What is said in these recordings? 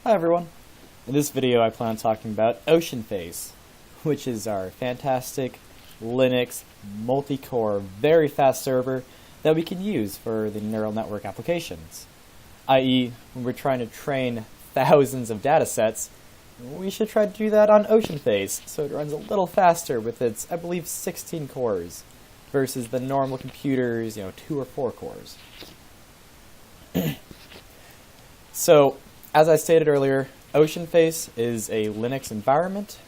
Hi everyone. In this video I plan on talking about Oceanface, which is our fantastic Linux multi-core very fast server that we can use for the neural network applications. I.e., when we're trying to train thousands of data sets, we should try to do that on Oceanface so it runs a little faster with its, I believe, 16 cores versus the normal computers, 2 or 4 cores. So, as I stated earlier, Oceanface is a Linux environment.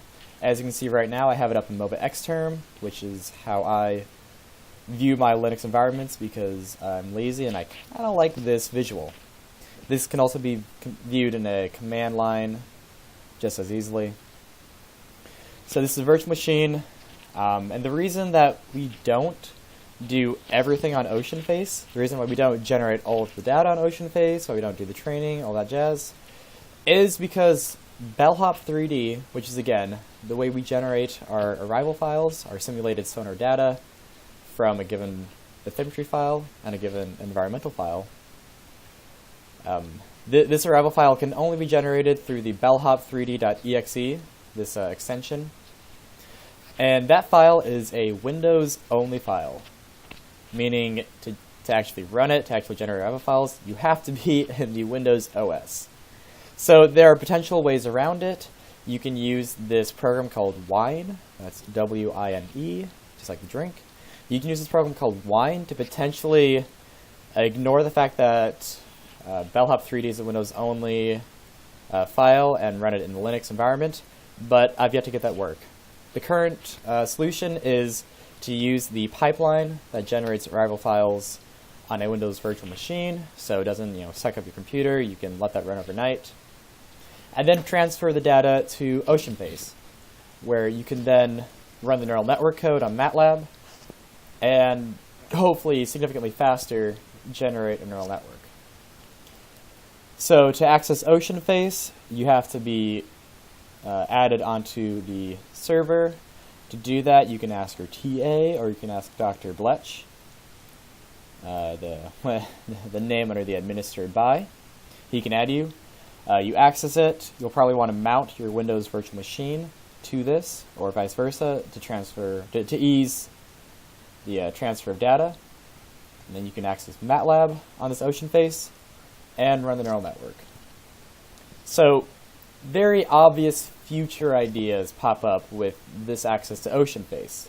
As you can see right now, I have it up in MOBA Xterm, which is how I view my Linux environments because I'm lazy and I kind of like this visual. This can also be viewed in a command line just as easily. So this is a virtual machine, and the reason that we don't do everything on Oceanface, the reason why we don't generate all of the data on Oceanface, why we don't do the training, all that jazz, is because Bellhop 3D, which is again the way we generate our arrival files, our simulated sonar data from a given bathymetry file and a given environmental file, this arrival file can only be generated through the bellhop3d.exe, this extension, and that file is a Windows-only file, meaning to actually run it, to actually generate arrival files, you have to be in the Windows OS. So there are potential ways around it. You can use this program called Wine, that's W-I-N-E, just like the drink. You can use this program called Wine to potentially ignore the fact that Bellhop 3D is a Windows-only file and run it in the Linux environment, but I've yet to get that work. The current solution is to use the pipeline that generates arrival files on a Windows virtual machine, so it doesn't suck up your computer. You can let that run overnight, and then transfer the data to Oceanface, where you can then run the neural network code on MATLAB and hopefully significantly faster generate a neural network. So to access Oceanface, you have to be added onto the server. To do that, you can ask your TA or you can ask Dr. Bletch, the name under the administered by. He can add you. You access it. You'll probably want to mount your Windows virtual machine to this, or vice versa, to ease the transfer of data. And then you can access MATLAB on this Oceanface and run the neural network. So, very obvious future ideas pop up with this access to Oceanface.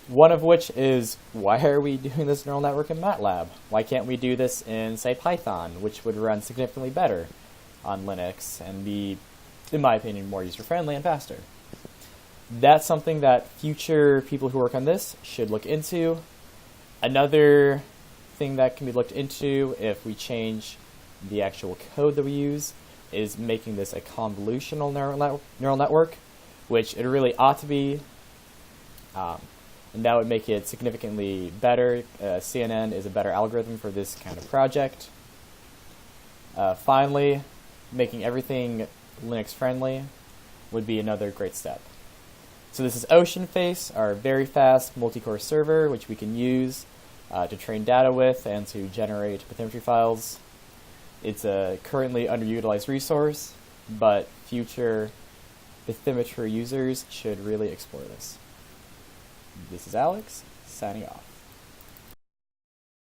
One of which is, why are we doing this neural network in MATLAB? Why can't we do this in, say, Python, which would run significantly better on Linux and be, in my opinion, more user-friendly and faster? That's something that future people who work on this should look into. Another thing that can be looked into if we change the actual code that we use is making this a convolutional neural network, which it really ought to be. And that would make it significantly better. CNN is a better algorithm for this kind of project. Finally, making everything Linux friendly would be another great step. So this is Oceanface, our very fast multi-core server, which we can use to train data with and to generate bathymetry files. It's a currently underutilized resource, but future bathymetry users should really explore this. This is Alex, signing off.